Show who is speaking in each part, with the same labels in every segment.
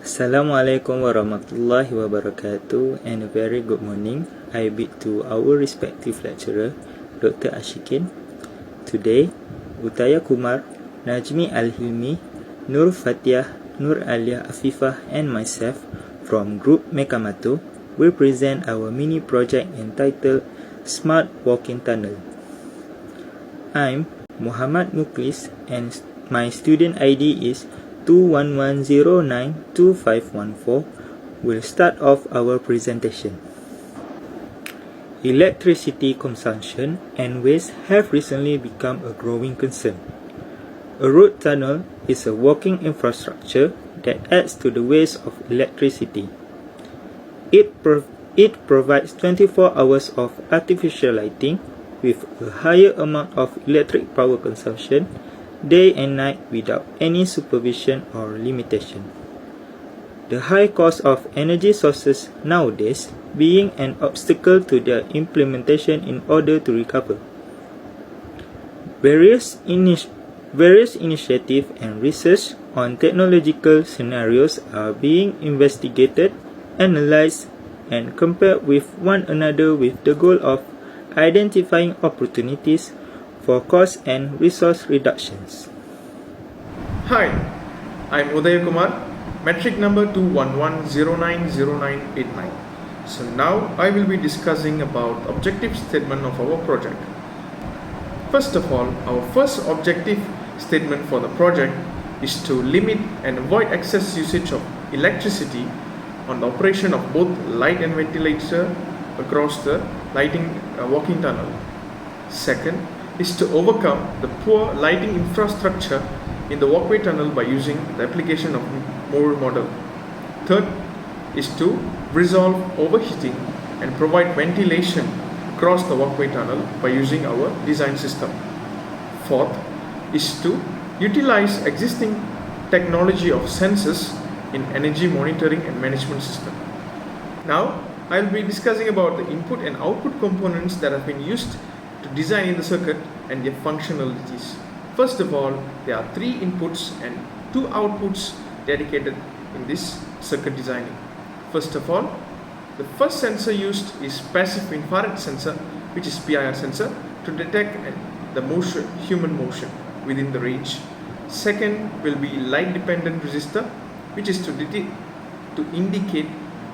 Speaker 1: Assalamualaikum warahmatullahi wabarakatuh and a very good morning. I bid to our respective lecturer, Dr. Ashikin. Today, Utaya Kumar, Najmi Al-Hilmi, Nur Fatiah, Nur Alia Afifah and myself from Group Mechamato will present our mini project entitled Smart Walking Tunnel. I'm Muhammad Muklis and my student ID is 211092514. We'll start off our presentation. Electricity consumption and waste have recently become a growing concern. A road tunnel is a walking infrastructure that adds to the waste of electricity. It provides 24 hours of artificial lighting with a higher amount of electric power consumption day and night without any supervision or limitation. The high cost of energy sources nowadays being an obstacle to their implementation in order to recover. Various initiatives and research on technological scenarios are being investigated, analyzed, and compared with one another with the goal of identifying opportunities for cost and resource reductions.
Speaker 2: Hi, I'm Udaya Kumar, metric number 211090989. So now I will be discussing about objective statement of our project. First of all, our first objective statement for the project is to limit and avoid excess usage of electricity on the operation of both light and ventilator across the walking tunnel. Second is to overcome the poor lighting infrastructure in the walkway tunnel by using the application of Moore model. Third is to resolve overheating and provide ventilation across the walkway tunnel by using our design system. Fourth is to utilize existing technology of sensors in energy monitoring and management system. Now I will be discussing about the input and output components that have been used to design in the circuit and their functionalities. First of all, there are 3 inputs and 2 outputs dedicated in this circuit designing. First of all, the first sensor used is passive infrared sensor, which is PIR sensor, to detect the human motion within the range. Second will be light dependent resistor, which is to indicate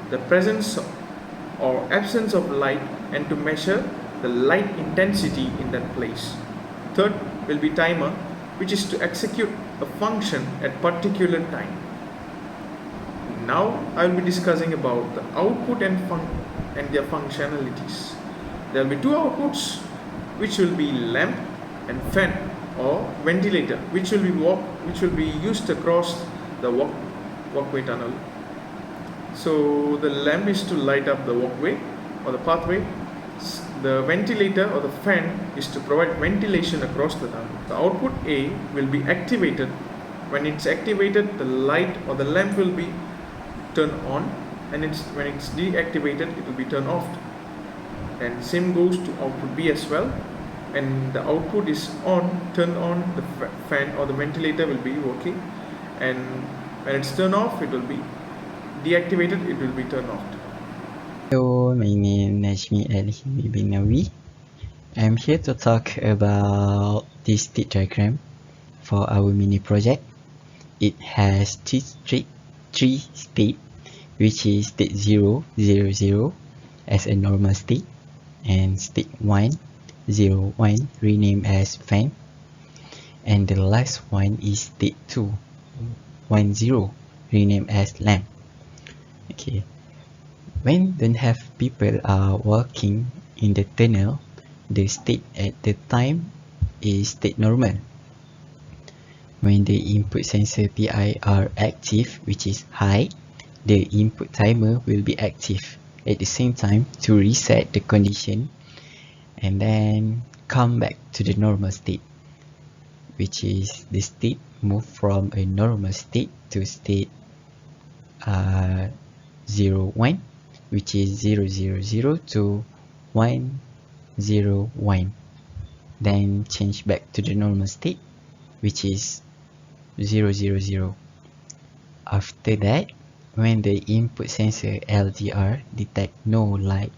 Speaker 2: the presence or absence of light and to measure the light intensity in that place. Third will be timer, which is to execute a function at particular time. Now I will be discussing about the output and their functionalities. There will be 2 outputs, which will be lamp and fan or ventilator, which will be used across the walkway tunnel. So the lamp is to light up the walkway or the pathway. The ventilator or the fan is to provide ventilation across the tunnel. The output A will be activated. When it's activated, the light or the lamp will be turned on, and when it's deactivated, it will be turned off. And same goes to output B as well. And the output is turned on, the fan or the ventilator will be working, and when it's turned off, it will be deactivated, it will be turned off.
Speaker 3: Hello, my name is Najmi Al-Hilmi. I'm here to talk about this state diagram for our mini project. It has three states, which is state 0, 0, 0 as a normal state, and state 1, 0, 1 renamed as fan, and the last one is state 2, 1, 0 renamed as lamp. Okay. When don't have people are walking in the tunnel, the state at the time is state normal. When the input sensor PI are active, which is high, the input timer will be active at the same time to reset the condition and then come back to the normal state, which is the state move from a normal state to state 0, 1, which is 0, 0, 0 to 1, 0, 1, then change back to the normal state, which is 0, 0, 0. After that, when the input sensor LDR detect no light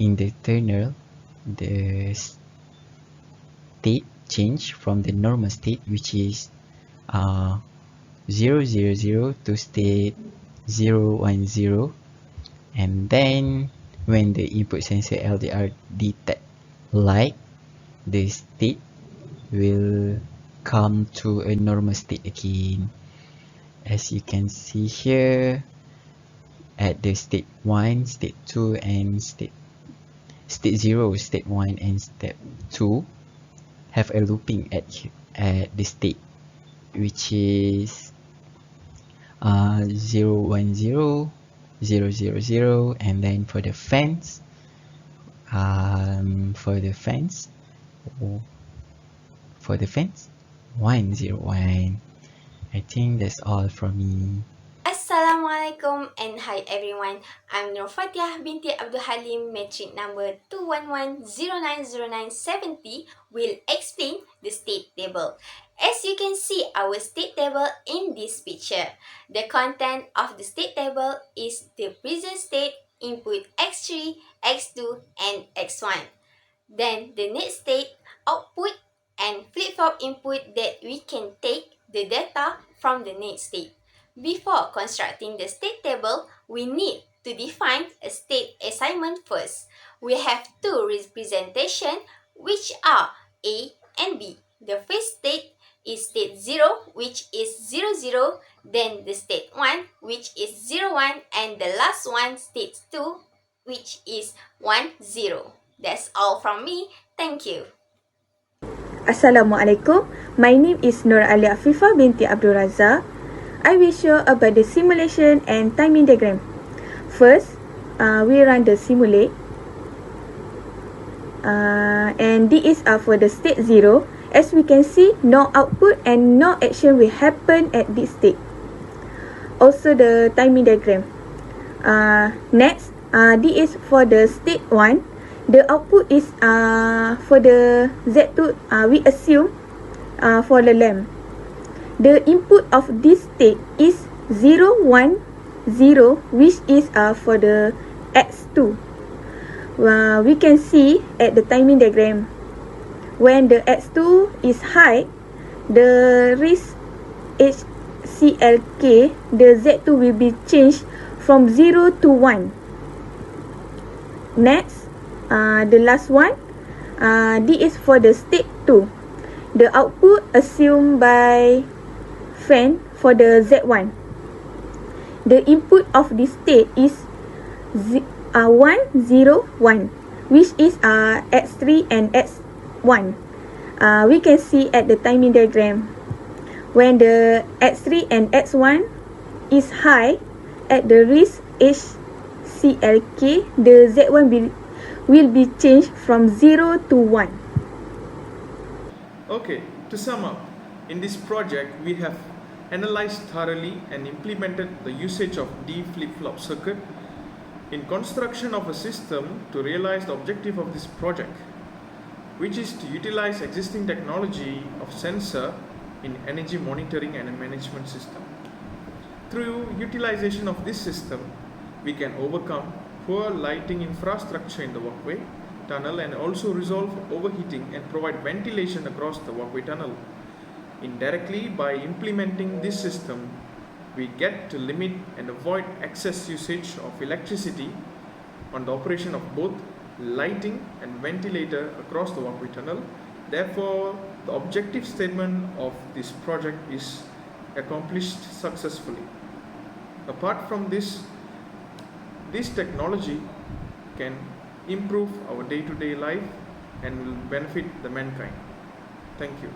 Speaker 3: in the tunnel, the state change from the normal state, which is 000 to state 010, and then when the input sensor LDR detect light, the state will come to a normal state again. As you can see here, at the state 1, state 2, and state 0, state 1 and step 2 have a looping at the state, which is 010, 000, and then for the fence, for the fence 101. I think that's all from me.
Speaker 4: Assalamualaikum and hi everyone. I'm Nur Fatiah binti Abdul Halim, metric number 211090970 will explain the state table. As you can see our state table in this picture. The content of the state table is the present state, input X3, X2 and X1. Then the next state, output and flip-flop input that we can take the data from the next state. Before constructing the state table, we need to define a state assignment first. We have two representations which are A and B. The first state is state 0 which is 00, then the state 1 which is 01 and the last one state 2 which is 10. That's all from me. Thank you.
Speaker 5: Assalamualaikum. My name is Nur Ali Afifah binti Abdul Razak. I will show about the simulation and timing diagram. First, we run the simulate. And this is for the state 0. As we can see, no output and no action will happen at this state. Also the timing diagram. Next, this is for the state 1. The output is for the Z2, we assume for the lamp. The input of this state is 010, which is for the X2. We can see at the timing diagram, when the X2 is high, the risk HCLK, the Z2 will be changed from 0 to 1. Next, the last one, this is for the state 2. The output assumed by fan for the Z1. The input of this state is 101, which is X3 and X1. We can see at the timing diagram, when the X3 and X1 is high at the risk HCLK, the Z1 will be changed from 0 to 1.
Speaker 2: Okay, to sum up, in this project we have analyzed thoroughly and implemented the usage of D flip-flop circuit in construction of a system to realize the objective of this project, which is to utilize existing technology of sensor in energy monitoring and management system. Through utilization of this system, we can overcome poor lighting infrastructure in the walkway tunnel and also resolve overheating and provide ventilation across the walkway tunnel. Indirectly, by implementing this system, we get to limit and avoid excess usage of electricity on the operation of both lighting and ventilator across the walkway tunnel. Therefore, the objective statement of this project is accomplished successfully. Apart from this technology can improve our day-to-day life and will benefit the mankind. Thank you.